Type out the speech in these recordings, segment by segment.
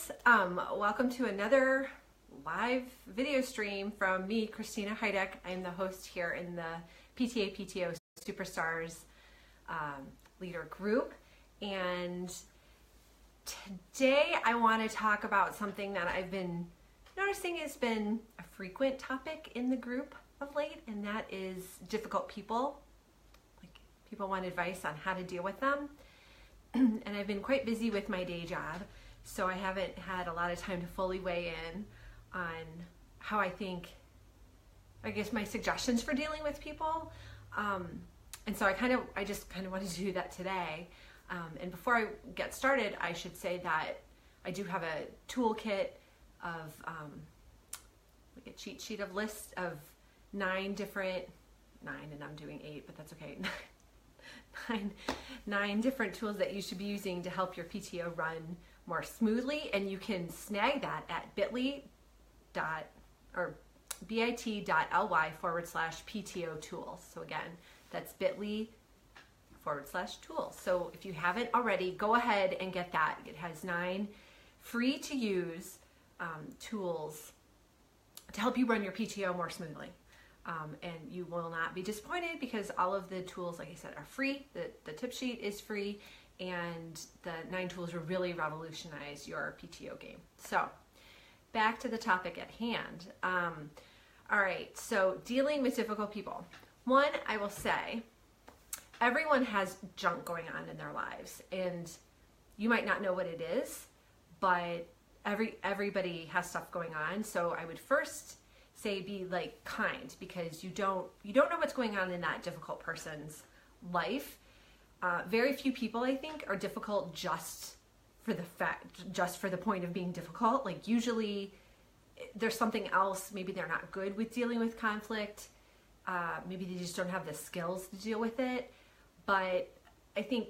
guys, welcome to another live video stream from me, Christina Heideck. I'm the host here in the PTO Superstars leader group, and today I want to talk about something that I've been noticing has been a frequent topic in the group of late, and that is difficult people. Like, people want advice on how to deal with them. And I've been quite busy with my day job, so I haven't had a lot of time to fully weigh in on how I guess my suggestions for dealing with people. And so I just kind of wanted to do that today. And before I get started, I should say that I do have a toolkit of like a cheat sheet of lists of 9 different, and I'm doing 8, but that's okay. nine different tools that you should be using to help your PTO run more smoothly, and you can snag that at bit.ly/PTO tools. So again, that's bit.ly/tools. So if you haven't already, go ahead and get that. It has 9 free to use tools to help you run your PTO more smoothly. And you will not be disappointed because all of the tools, like I said, are free. The tip sheet is free, and the 9 tools will really revolutionize your PTO game. So back to the topic at hand. All right, so dealing with difficult people. One, I will say, everyone has junk going on in their lives, and you might not know what it is, but everybody has stuff going on. So I would first say be like kind, because you don't know what's going on in that difficult person's life. Very few people, I think, are difficult just for the point of being difficult. Like, usually there's something else. Maybe they're not good with dealing with conflict. Maybe they just don't have the skills to deal with it. But I think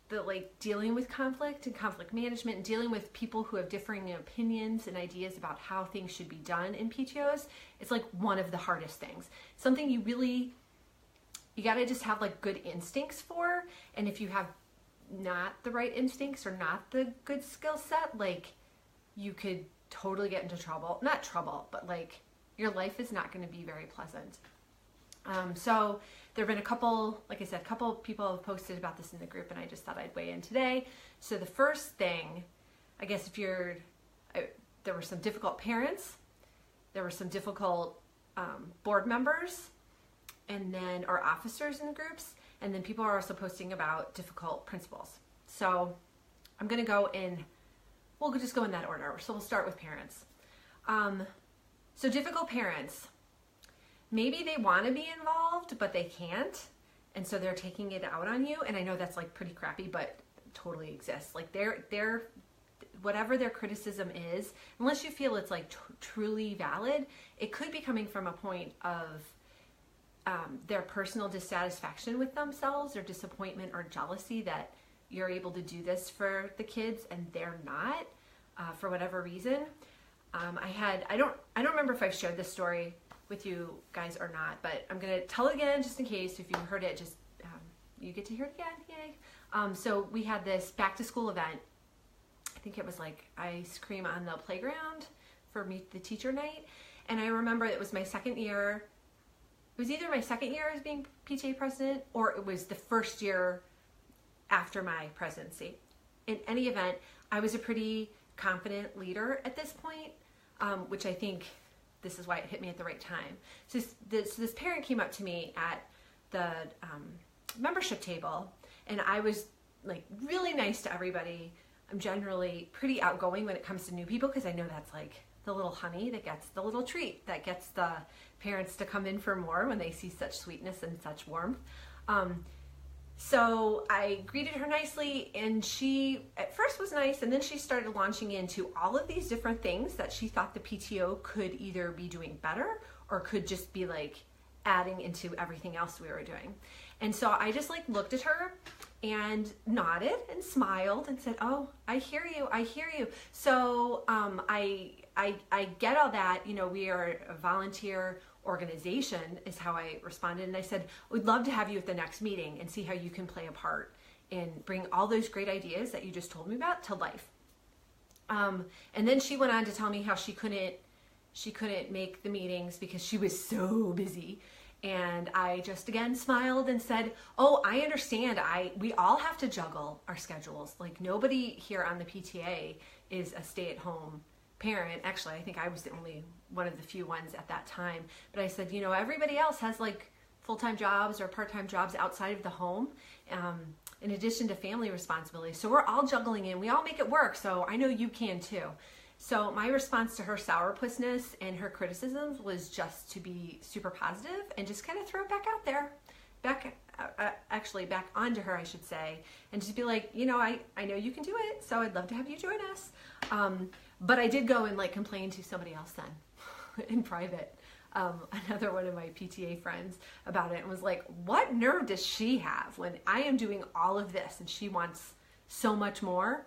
that, like, dealing with conflict and conflict management and dealing with people who have differing opinions and ideas about how things should be done in PTOs, it's like one of the hardest things. Something you gotta just have like good instincts for. And if you have not the right instincts or not the good skill set, like, you could totally get into trouble. Not trouble, but like, your life is not going to be very pleasant. So there have been a couple people have posted about this in the group, and I just thought I'd weigh in today. So the first thing, I guess, there were some difficult parents, there were some difficult board members, and then our officers in the groups, and then people are also posting about difficult principals. So I'm going to go in, we'll just go in that order. So we'll start with parents. So difficult parents, maybe they want to be involved, but they can't, and so they're taking it out on you. And I know that's like pretty crappy, but totally exists. Like, they're whatever their criticism is, unless you feel it's like truly valid, it could be coming from a point of their personal dissatisfaction with themselves, or disappointment or jealousy that you're able to do this for the kids and they're not, for whatever reason. I don't remember if I've shared this story with you guys or not, but I'm gonna tell it again just in case. If you heard it, just you get to hear it again. Yay. So we had this back to school event. I think it was like ice cream on the playground for Meet the Teacher night, and I remember it was my second year. It was either my second year as being PTA president, or it was the first year after my presidency. In any event, I was a pretty confident leader at this point, which I think this is why it hit me at the right time. So this parent came up to me at the membership table, and I was like really nice to everybody. I'm generally pretty outgoing when it comes to new people, because I know that's like the little honey that gets the little treat that gets the parents to come in for more when they see such sweetness and such warmth. So I greeted her nicely, and she at first was nice, and then she started launching into all of these different things that she thought the PTO could either be doing better or could just be like adding into everything else we were doing. And so I just like looked at her and nodded and smiled and said, "Oh, I hear you. I hear you." So I get all that. You know, we are a volunteer organization, is how I responded. And I said, "We'd love to have you at the next meeting and see how you can play a part in bring all those great ideas that you just told me about to life." And then she went on to tell me how she couldn't make the meetings because she was so busy. And I just again smiled and said, oh, I understand. We all have to juggle our schedules. Like, nobody here on the PTA is a stay-at-home parent. Actually, I think I was the only one of the few ones at that time. But I said, everybody else has like full-time jobs or part-time jobs outside of the home, in addition to family responsibilities. So we're all juggling in. We all make it work. So I know you can too. So my response to her sourpussness and her criticisms was just to be super positive and just kind of throw it back out there, back onto her, I should say, and just be like, I know you can do it, so I'd love to have you join us. But I did go and like complain to somebody else then in private, another one of my PTA friends, about it, and was like, what nerve does she have when I am doing all of this and she wants so much more?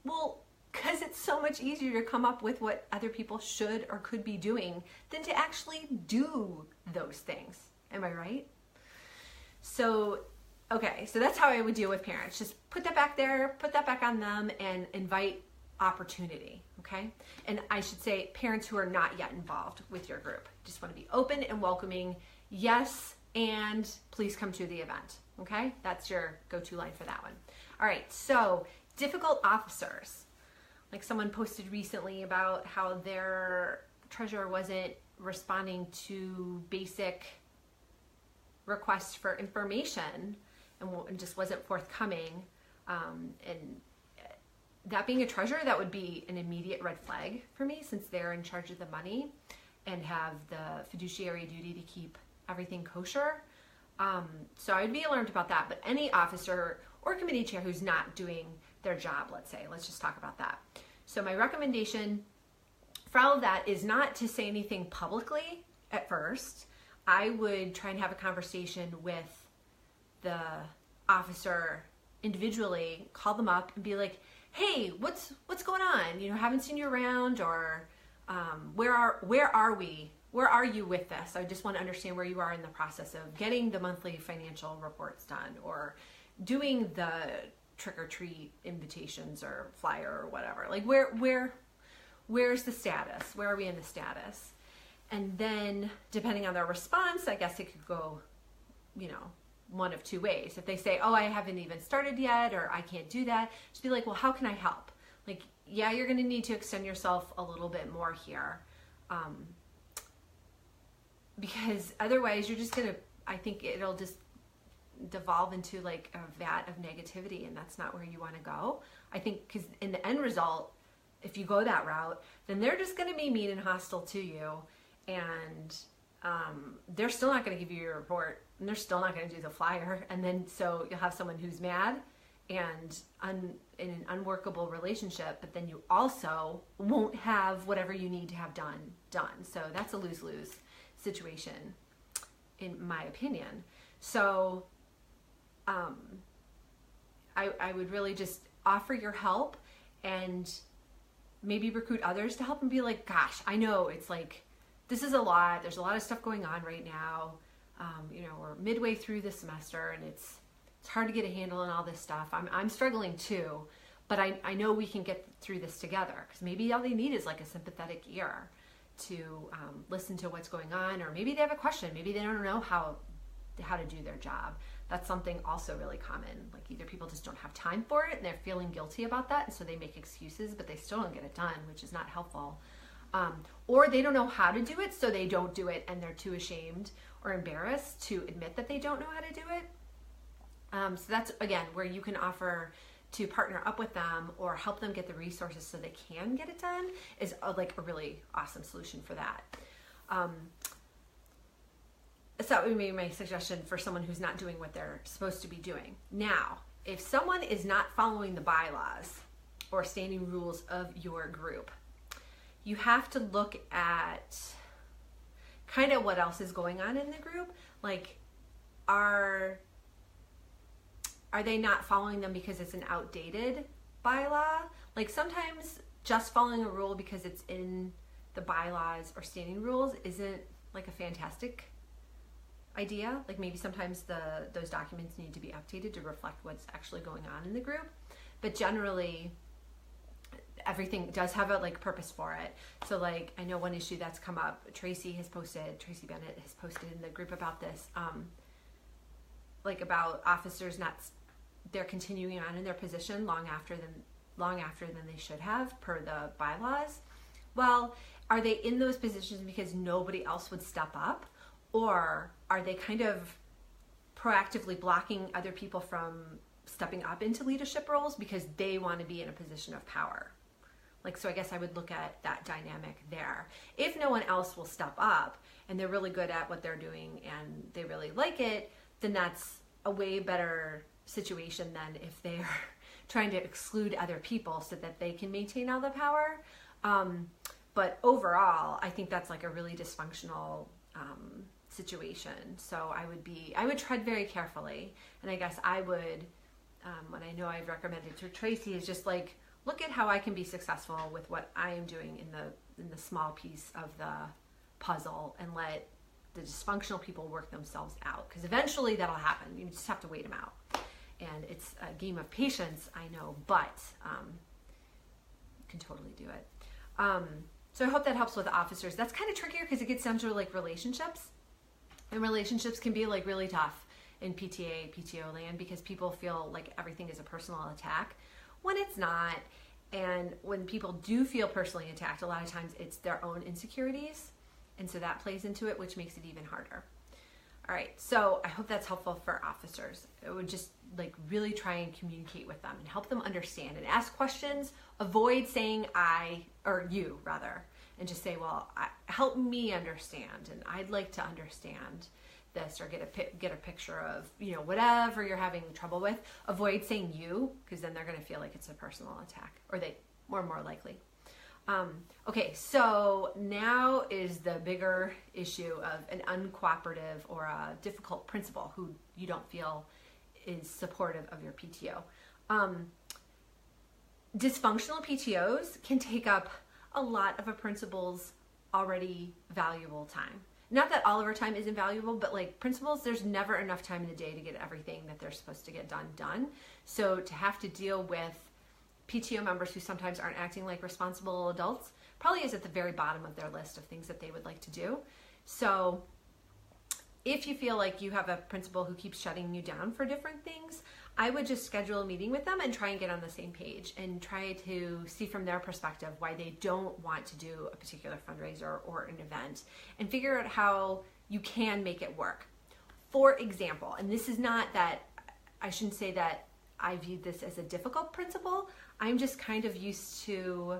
Well, because it's so much easier to come up with what other people should or could be doing than to actually do those things. Am I right? So, okay, so that's how I would deal with parents. Just put that back there, put that back on them, and invite opportunity, okay? And I should say parents who are not yet involved with your group. Just want to be open and welcoming. Yes, and please come to the event, okay? That's your go-to line for that one. All right, so difficult officers. Like, someone posted recently about how their treasurer wasn't responding to basic requests for information and just wasn't forthcoming. And that being a treasurer, that would be an immediate red flag for me, since they're in charge of the money and have the fiduciary duty to keep everything kosher. So I would be alarmed about that. But any officer or committee chair who's not doing their job, let's just talk about that. So my recommendation for all of that is not to say anything publicly at first. I would try and have a conversation with the officer individually, call them up and be like, hey, what's going on? Haven't seen you around, or where are we? Where are you with this? I just want to understand where you are in the process of getting the monthly financial reports done, or doing the trick-or-treat invitations or flyer or whatever. Like, where's the status? Where are we in the status? And then, depending on their response, I guess it could go, one of two ways. If they say, oh, I haven't even started yet, or I can't do that, just be like, well, how can I help? Like, yeah, you're going to need to extend yourself a little bit more here. Because otherwise you're just going to, I think it'll just devolve into like a vat of negativity, and that's not where you want to go. I think because in the end result, if you go that route, then they're just going to be mean and hostile to you, and they're still not going to give you your report, and they're still not going to do the flyer, and then so you'll have someone who's mad and in an unworkable relationship, but then you also won't have whatever you need to have done. So that's a lose-lose situation, in my opinion. So I would really just offer your help and maybe recruit others to help, and be like, gosh, I know it's like, this is a lot. There's a lot of stuff going on right now. We're midway through the semester, and it's hard to get a handle on all this stuff. I'm struggling too, but I know we can get through this together, because maybe all they need is like a sympathetic ear to listen to what's going on, or maybe they have a question. Maybe they don't know how to do their job. That's something also really common. Like, either people just don't have time for it and they're feeling guilty about that, and so they make excuses, but they still don't get it done, which is not helpful. Or they don't know how to do it, so they don't do it, and they're too ashamed or embarrassed to admit that they don't know how to do it. So that's, again, where you can offer to partner up with them or help them get the resources so they can get it done, is like a really awesome solution for that. So that would be my suggestion for someone who's not doing what they're supposed to be doing. Now, if someone is not following the bylaws or standing rules of your group, you have to look at kind of what else is going on in the group. Like, are they not following them because it's an outdated bylaw? Like, sometimes just following a rule because it's in the bylaws or standing rules isn't like a fantastic idea. Like, maybe sometimes those documents need to be updated to reflect what's actually going on in the group. But generally, everything does have a like purpose for it. So like, I know one issue that's come up, Tracy Bennett has posted in the group about this, like about officers they're continuing on in their position long after than they should have per the bylaws. Well, are they in those positions because nobody else would step up, or are they kind of proactively blocking other people from stepping up into leadership roles because they want to be in a position of power? Like, so I guess I would look at that dynamic there. If no one else will step up and they're really good at what they're doing and they really like it, then that's a way better situation than if they're trying to exclude other people so that they can maintain all the power. But overall, I think that's like a really dysfunctional situation. So I would tread very carefully. And I guess I would, what I know I've recommended to Tracy is just like, look at how I can be successful with what I am doing in the small piece of the puzzle, and let the dysfunctional people work themselves out. Because eventually that'll happen. You just have to wait them out. And it's a game of patience, I know, but you can totally do it. So I hope that helps with the officers. That's kind of trickier because it gets down to like relationships. And relationships can be like really tough in PTO land, because people feel like everything is a personal attack when it's not. And when people do feel personally attacked, a lot of times it's their own insecurities. And so that plays into it, which makes it even harder. All right, so I hope that's helpful for officers. It would just like really try and communicate with them and help them understand and ask questions. Avoid saying I, or you rather, and just say, well, help me understand, and I'd like to understand this, or get a picture of, you know, whatever you're having trouble with. Avoid saying you, because then they're going to feel like it's a personal attack, or they more likely. Okay, so now is the bigger issue of an uncooperative or a difficult principal who you don't feel is supportive of your PTO. Dysfunctional PTOs can take up a lot of a principal's already valuable time. Not that all of our time isn't valuable, but like principals, there's never enough time in the day to get everything that they're supposed to get done. So to have to deal with PTO members who sometimes aren't acting like responsible adults probably is at the very bottom of their list of things that they would like to do. So if you feel like you have a principal who keeps shutting you down for different things, I would just schedule a meeting with them and try and get on the same page and try to see from their perspective why they don't want to do a particular fundraiser or an event, and figure out how you can make it work. For example, and this is not that, I shouldn't say that I viewed this as a difficult principal. I'm just kind of used to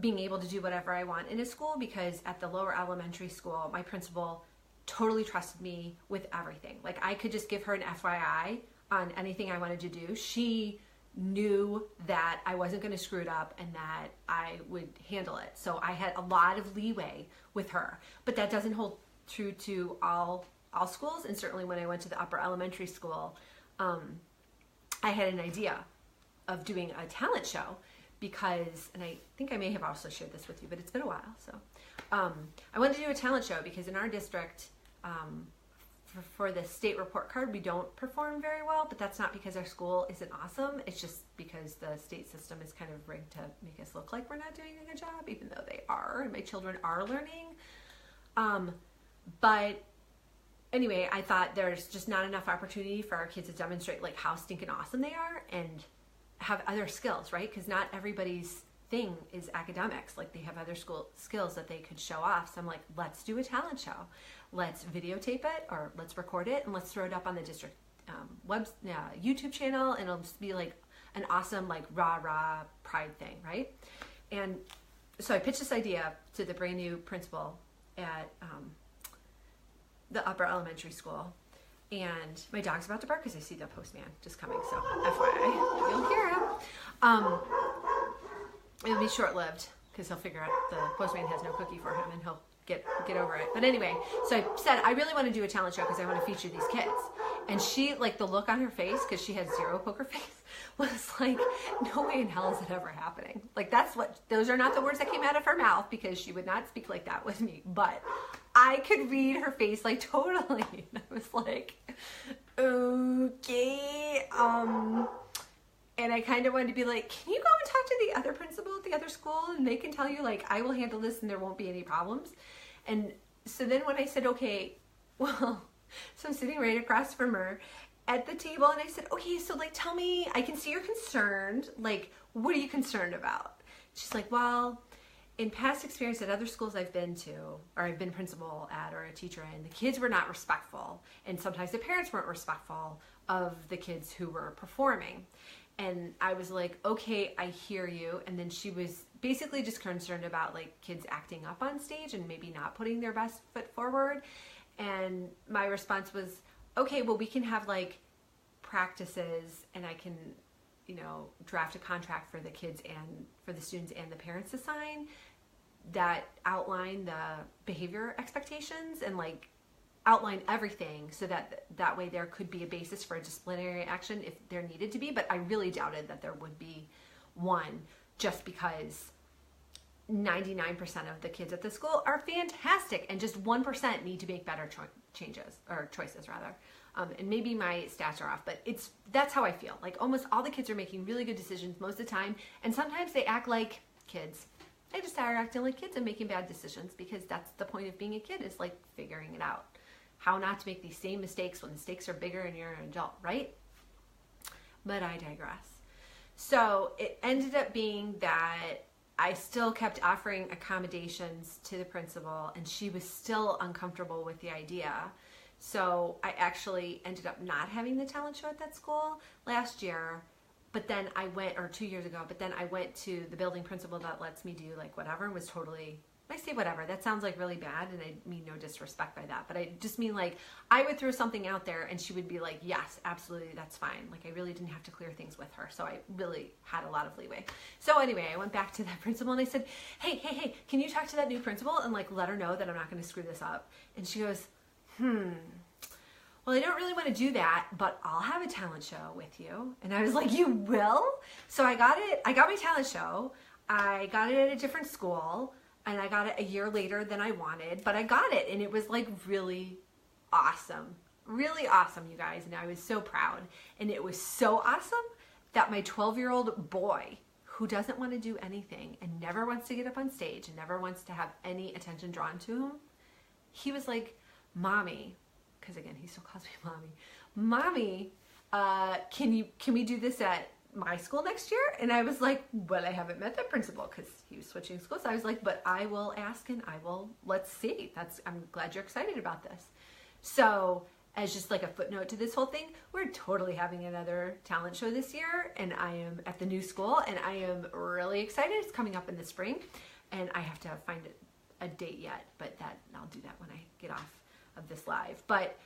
being able to do whatever I want in a school, because at the lower elementary school, my principal totally trusted me with everything. Like I could just give her an FYI on anything I wanted to do. She knew that I wasn't going to screw it up and that I would handle it. So I had a lot of leeway with her, but that doesn't hold true to all schools. And certainly when I went to the upper elementary school, I had an idea of doing a talent show because, and I think I may have also shared this with you, but it's been a while. So I wanted to do a talent show because in our district, for the state report card, we don't perform very well, but that's not because our school isn't awesome. It's just because the state system is kind of rigged to make us look like we're not doing a good job, even though they are, and my children are learning. But anyway, I thought there's just not enough opportunity for our kids to demonstrate like how stinking awesome they are and have other skills, right? Because not everybody's thing is academics. Like they have other school skills that they could show off. So I'm like, let's do a talent show. Let's videotape it, or let's record it, and let's throw it up on the district YouTube channel, and it'll just be like an awesome like rah pride thing, right? And so I pitched this idea to the brand new principal at the upper elementary school, and my dog's about to bark because I see the postman just coming, so FYI, you'll hear him. It'll be short-lived because he'll figure out the postman has no cookie for him, and he'll get over it. But anyway, so I said, I really want to do a talent show because I want to feature these kids. And she, like the look on her face, because she had zero poker face, was like, no way in hell is it ever happening. Like those are not the words that came out of her mouth, because she would not speak like that with me. But I could read her face like totally. And I was like, okay, And I kind of wanted to be like, can you go and talk to the other principal at the other school and they can tell you, like, I will handle this and there won't be any problems. And so then when I said, okay, well, so I'm sitting right across from her at the table and I said, okay, so like, tell me, I can see you're concerned. Like, what are you concerned about? She's like, well, in past experience at other schools I've been to, or I've been principal at, or a teacher in, the kids were not respectful. And sometimes the parents weren't respectful of the kids who were performing. And I was like, okay, I hear you. And then she was basically just concerned about like kids acting up on stage and maybe not putting their best foot forward. And my response was, okay, well, we can have like practices and I can, you know, draft a contract for the kids and for the students and the parents to sign that outline the behavior expectations and like outline everything so that way there could be a basis for a disciplinary action if there needed to be. But I really doubted that there would be one, just because 99% of the kids at the school are fantastic and just 1% need to make better choices rather. And maybe my stats are off, but that's how I feel. Like almost all the kids are making really good decisions most of the time, and sometimes they act like kids. They just start acting like kids and making bad decisions, because that's the point of being a kid, is like figuring it out. How not to make these same mistakes when the stakes are bigger and you're an adult, right? But I digress. So it ended up being that I still kept offering accommodations to the principal, and she was still uncomfortable with the idea. So I actually ended up not having the talent show at that school last year, but then I went, or 2 years ago, but then I went to the building principal that lets me do like whatever, and was totally, I say whatever, that sounds like really bad, and I mean no disrespect by that, but I just mean like I would throw something out there and she would be like, yes, absolutely, that's fine. Like I really didn't have to clear things with her, so I really had a lot of leeway. So anyway, I went back to that principal and I said, hey, can you talk to that new principal and like let her know that I'm not going to screw this up? And she goes, well, I don't really want to do that, but I'll have a talent show with you. And I was like, you will? So I got my talent show. I got it at a different school, and I got it a year later than I wanted, but I got it, and it was like really awesome, you guys. And I was so proud. And it was so awesome that my 12-year-old boy, who doesn't want to do anything and never wants to get up on stage and never wants to have any attention drawn to him, he was like, Mommy, because again, he still calls me Mommy, can we do this at my school next year? And I was like, well, I haven't met the principal because he was switching schools. So I was like, but I will ask and let's see. I'm glad you're excited about this. So as just like a footnote to this whole thing, we're totally having another talent show this year, and I am at the new school, and I am really excited. It's coming up in the spring, and I have to find a date yet, but I'll do that when I get off of this live. But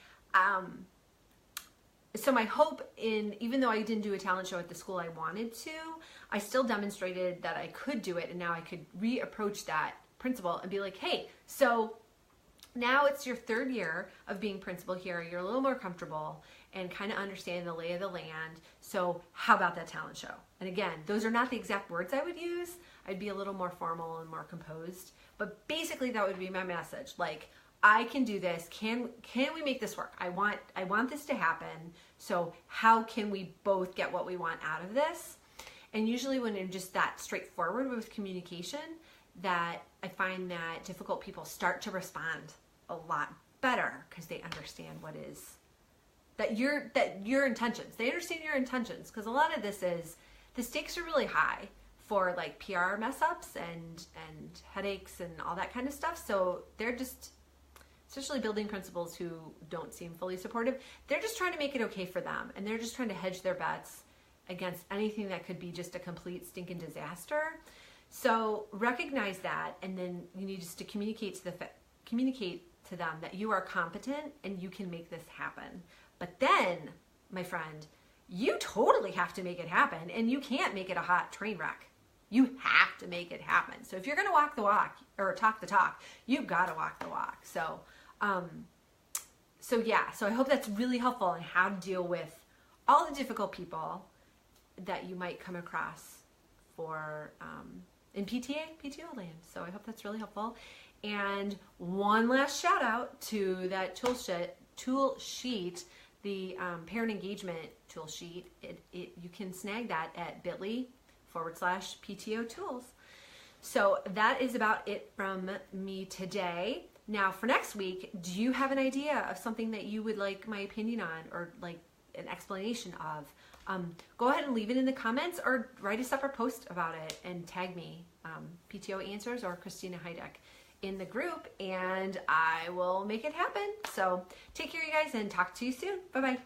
so my hope, even though I didn't do a talent show at the school I wanted to, I still demonstrated that I could do it, and now I could reapproach that principal and be like, hey, so now it's your 3rd year of being principal here. You're a little more comfortable and kind of understand the lay of the land. So how about that talent show? And again, those are not the exact words I would use. I'd be a little more formal and more composed, but basically that would be my message. Like, I can do this. Can we make this work? I want this to happen. So how can we both get what we want out of this? And usually when I'm just that straightforward with communication, that I find that difficult people start to respond a lot better, because they understand what is your intentions. They understand your intentions, because a lot of this is, the stakes are really high for like PR mess ups and headaches and all that kind of stuff. So they're just, especially building principals who don't seem fully supportive, they're just trying to make it okay for them, and they're just trying to hedge their bets against anything that could be just a complete stinking disaster. So recognize that, and then you need just to communicate to them that you are competent and you can make this happen. But then, my friend, you totally have to make it happen, and you can't make it a hot train wreck. You have to make it happen. So if you're going to walk the walk or talk the talk, you've got to walk the walk. So I hope that's really helpful on how to deal with all the difficult people that you might come across in PTO land. So I hope that's really helpful. And one last shout out to that tool sheet the parent engagement tool sheet, you can snag that at bit.ly/PTO tools. So that is about it from me today. Now for next week, do you have an idea of something that you would like my opinion on, or like an explanation of? Go ahead and leave it in the comments, or write a separate post about it and tag me, PTO Answers or Christina Heideck, in the group, and I will make it happen. So take care, you guys, and talk to you soon. Bye-bye.